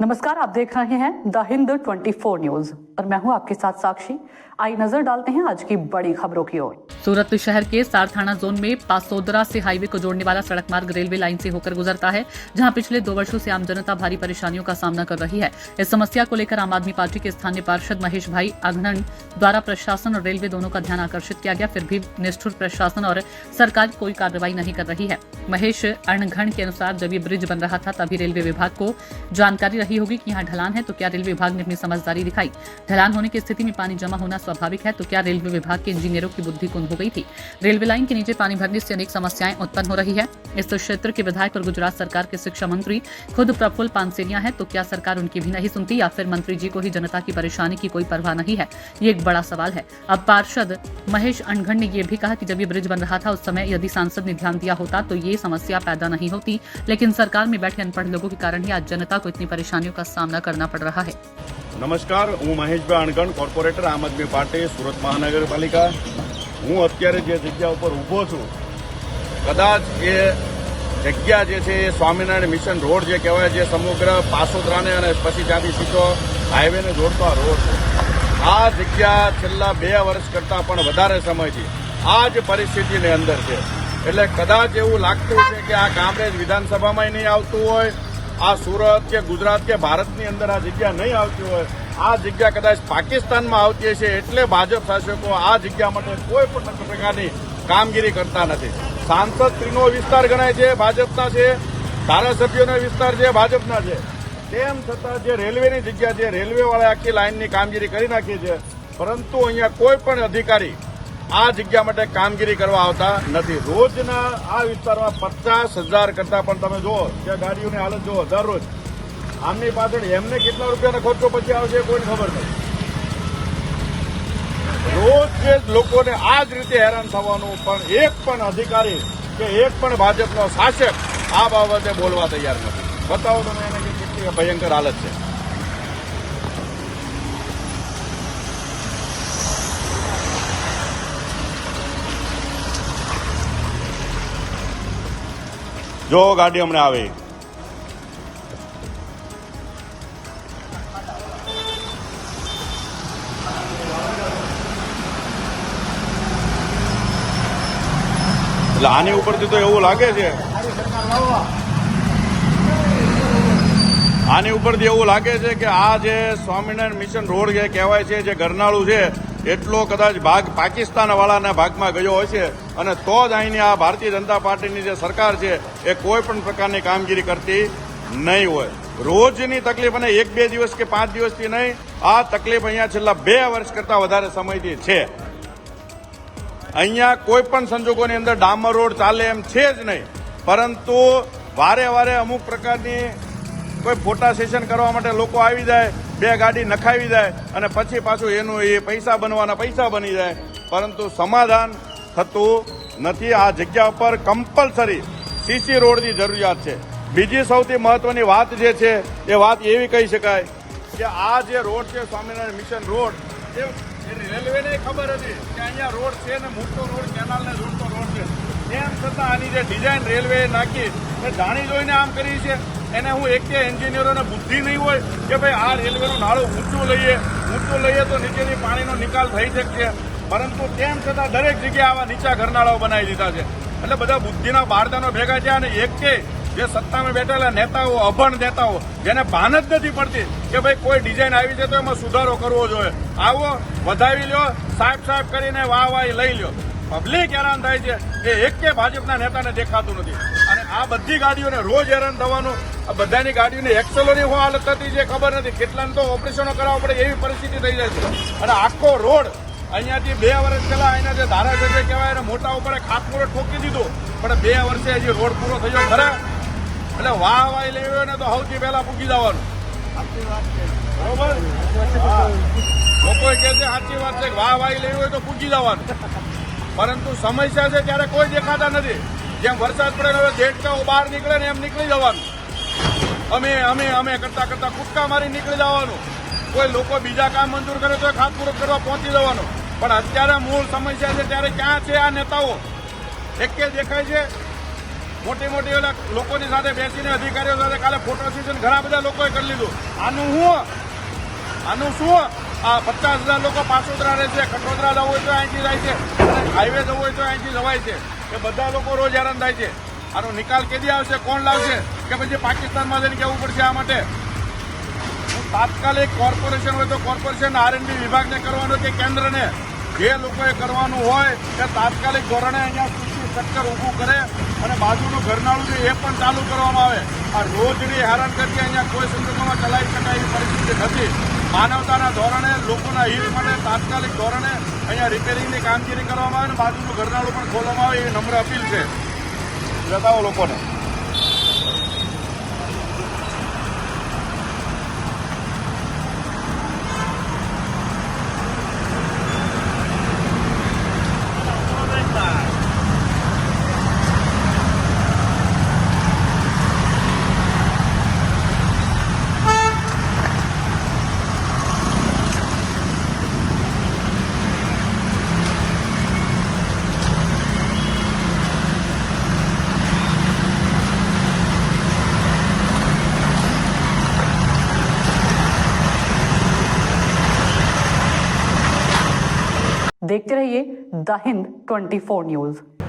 नमस्कार, आप देख रहे हैं द हिंद 24 न्यूज और मैं हूं आपके साथ साक्षी। आइए नजर डालते हैं आज की बड़ी खबरों की ओर। सूरत शहर के सार थाना जोन में पासोदरा से हाईवे को जोड़ने वाला सड़क मार्ग रेलवे लाइन से होकर गुजरता है, जहां पिछले 2 वर्षों से आम जनता भारी परेशानियों का सामना कर रही है। इस समस्या को लेकर आम आदमी पार्टी के स्थानीय पार्षद महेश भाई आंगणन द्वारा प्रशासन और रेलवे दोनों का ध्यान आकर्षित किया गया, फिर भी निष्ठुर प्रशासन और सरकार कोई कार्रवाई नहीं कर रही है। महेश अणघण के अनुसार जब ये ब्रिज बन रहा था तभी रेलवे विभाग को जानकारी रही होगी कि यहाँ ढलान है, तो क्या रेलवे विभाग ने अपनी समझदारी दिखाई? ढलान होने की स्थिति में पानी जमा होना स्वाभाविक है, तो क्या रेलवे विभाग के इंजीनियरों की बुद्धि कुंद हो गई थी? रेलवे लाइन के नीचे पानी भरने से अनेक समस्याएं उत्पन्न हो रही है। इस क्षेत्र के विधायक और गुजरात सरकार के शिक्षा मंत्री खुद प्रफुल्ल पानसेनिया है, तो क्या सरकार उनकी भी नहीं सुनती या फिर मंत्री जी को ही जनता की परेशानी की कोई परवाह नहीं है? ये एक बड़ा सवाल है। अब पार्षद महेश अणघण ने यह भी कहा कि जब ये ब्रिज बन रहा था उस समय यदि सांसद ने ध्यान दिया होता तो ये समस्या पैदा नहीं होती, लेकिन सरकार में बैठे अनपढ़ लोगों के कारण ही आज जनता को इतनी परेशानियों का सामना करना पड़ रहा है। नमस्कार, हूँ महेशभाई अणघण, कोर्पोरेटर आम आदमी पार्टी सुरत महानगरपालिका। હું અત્યારે જે જગ્યા ઉપર ઊભો છું, કદાચ એ જગ્યા જે છે એ સ્વામિનારાયણ મિશન રોડ જે કહેવાય, જે સમગ્ર પાસોદરાને અને પછી ત્યાંથી સીધો હાઈવેને જોડતો આ રોડ છે। આ જગ્યા છેલ્લા 2 વર્ષ કરતાં પણ વધારે સમયથી આ જ પરિસ્થિતિની અંદર છે। એટલે કદાચ એવું લાગતું છે કે આ કામરેજ વિધાનસભામાં નહીં આવતું હોય, આ સુરત કે ગુજરાત કે ભારતની અંદર આ જગ્યા નહીં આવતી હોય, આ જગ્યા કદાચ પાકિસ્તાનમાં આવતી હશે, એટલે ભાજપ શાસકો આ જગ્યા માટે કોઈ પણ પ્રકારની કામગીરી કરતા નથી। સાંસદ શ્રીનો વિસ્તાર ગણાય છે, ભાજપના છે, ધારાસભ્યોનો વિસ્તાર છે, ભાજપના છે, તેમ છતાં જે રેલવેની જગ્યા છે, રેલવેવાળા આખી લાઇનની કામગીરી કરી નાખી છે, પરંતુ અહીંયા કોઈ પણ અધિકારી આ જગ્યા માટે કામગીરી કરવા આવતા નથી। રોજના આ વિસ્તારમાં 50,000 કરતા પણ તમે જુઓ કે ગાડીઓની હાલત જુઓ, દરરોજ આમની પાછળ એમને કેટલા રૂપિયાનો ખર્ચો પછી આવશે કોઈને ખબર નથી। રોજ જે લોકોને આ જ રીતે હેરાન થવાનું, પણ એક પણ અધિકારી કે એક પણ ભાજપનો શાસક આ બાબતે બોલવા તૈયાર નથી। બતાવો તમે એને કે કેટલી ભયંકર હાલત છે। જો ગાડી હમણાં આવે, એટલે આની ઉપરથી તો એવું લાગે છે, આની ઉપરથી એવું લાગે છે કે આ જે સ્વામિનારાયણ મિશન રોડ જે કહેવાય છે, જે ગરનાળું છે, એટલો કદાચ ભાગ પાકિસ્તાન વાળાના ભાગમાં ગયો હશે અને તો જ અહીંની આ ભારતીય જનતા પાર્ટીની જે સરકાર છે એ કોઈ પણ પ્રકારની કામગીરી કરતી નહીં હોય। રોજની તકલીફ, અને 1-2 દિવસ કે 5 દિવસથી નહીં, આ તકલીફ અહીંયા છેલ્લા 2 વર્ષ કરતા વધારે સમયથી છે। અહીંયા કોઈ પણ સંજોગોની અંદર ડામર રોડ ચાલે એમ છે જ નહીં, પરંતુ વારે વારે અમુક પ્રકારની કોઈ ફોટા સેશન કરવા માટે લોકો આવી જાય, 2 ગાડી નખાવી જાય અને પછી પાછું એનું એ પૈસા બનવાના પૈસા બની જાય, પરંતુ સમાધાન થતું નથી। આ જગ્યા ઉપર કમ્પલસરી સીસી રોડની જરૂરિયાત છે। બીજી સૌથી મહત્વની વાત જે છે એ વાત એવી કહી શકાય કે આ જે રોડ છે સ્વામિનારાયણ મિશન રોડ, એ રેલવેને ખબર હતી કે અહીંયા રોડ છે ને મોટો રોડ, કેનાલને જોડતો રોડ છે, તેમ છતાં આની જે ડિઝાઇન રેલવે નાખી એ જાણી જોઈને આમ કરી છે। એને હું એક એન્જિનિયરોને બુદ્ધિ નહીં હોય કે ભાઈ આ રેલવેનું નાળું ઊંચું લઈએ તો નીચેથી પાણીનો નિકાલ થઈ શકશે, પરંતુ તેમ છતાં દરેક જગ્યાએ આવા નીચા ઘરનાળાઓ બનાવી દીધા છે। એટલે બધા બુદ્ધિના બારદાનો ભેગા છે અને એક જે સત્તામાં બેઠેલા નેતાઓ, અભણ નેતાઓ, જેને ભાન જ નથી પડતી કે ભાઈ કોઈ ડિઝાઇન આવી છે તો એમાં સુધારો કરવો જોઈએ, આવો વધાવી લ્યો, સાહેબ કરીને વાહ લઈ લ્યો। પબ્લિક હેરાન થાય છે, એ એક ભાજપના નેતાને દેખાતું નથી। અને આ બધી ગાડીઓને રોજ હેરાન થવાનું, આ બધાની ગાડીઓની એક્સેલોની શું હાલત થતી છે ખબર નથી, કેટલાને તો ઓપરેશનો કરાવવા પડે એવી પરિસ્થિતિ થઈ જાય છે। અને આખો રોડ અહીંયાથી 2 વર્ષ પહેલા અહીંના જે ધારાસભ્ય કહેવાય એને મોટા ઉપર ખાતમુહૂર્ત ઠોકી દીધું, પણ 2 વર્ષે હજી રોડ પૂરો થયો ખરા? એટલે વાહ લેવી હોય ને તો સૌથી પહેલા પૂકી જવાનું। બરોબર, લોકો કહે છે સાચી વાત છે, વાહ લેવી હોય તો પૂકી જવાનું, પરંતુ સમસ્યા છે ત્યારે કોઈ દેખાતા નથી। જેમ વરસાદ પડે હવે દેડકાઓ બહાર નીકળે ને એમ નીકળી જવાનું, અમે કરતા કૂદકા મારી નીકળી જવાનું, કોઈ લોકો બીજા કામ મંજૂર કરે તો ખાતમુહૂર્ત કરવા પહોંચી જવાનું। પણ અત્યારે મૂળ સમસ્યા છે ત્યારે ક્યાં છે આ નેતાઓ? એક દેખાય છે મોટી મોટી ઓલા લોકોની સાથે બેસીને અધિકારીઓ સાથે કાલે ફોટો સેશન ઘણા બધા લોકોએ કરી લીધું. આનું શું? આ 50,000 લોકો પાસોદરા રહે છે, ખટોદરા જવું હોય તો અહીંથી જાય છે, અને હાઈવે જવું હોય તો અહીંથી જવાય છે. એ બધા લોકો રોજ હેરાન થાય છે. આનો નિકાલ કેદી આવશે? કોણ લાવશે? કે પછી પાકિસ્તાનમાં જઈને કહેવું પડશે આ માટે? તાત્કાલિક કોર્પોરેશન હોય તો કોર્પોરેશન R&D વિભાગને કરવાનું કે કેન્દ્રને, જે લોકોએ કરવાનું હોય તે તાત્કાલિક ધોરણે અહીંયા કૃષિ સેક્ટર ઊભું કરે અને બાજુનું ઘરનાળું છે એ પણ ચાલુ કરવામાં આવે. આ રોજની હેરાનગતિ અહીંયા કોઈ સંજોગોમાં ચલાવી શકાય એવી પરિસ્થિતિ નથી. માનવતાના ધોરણે, લોકોના હિત માટે તાત્કાલિક ધોરણે અહીંયા રિપેરિંગની કામગીરી કરવામાં આવે અને બાજુનું ઘરનાળું પણ ખોલવામાં આવે એવી નમ્ર અપીલ છે. બતાવો લોકોને. देखते रहिए द हिंद 24 न्यूज।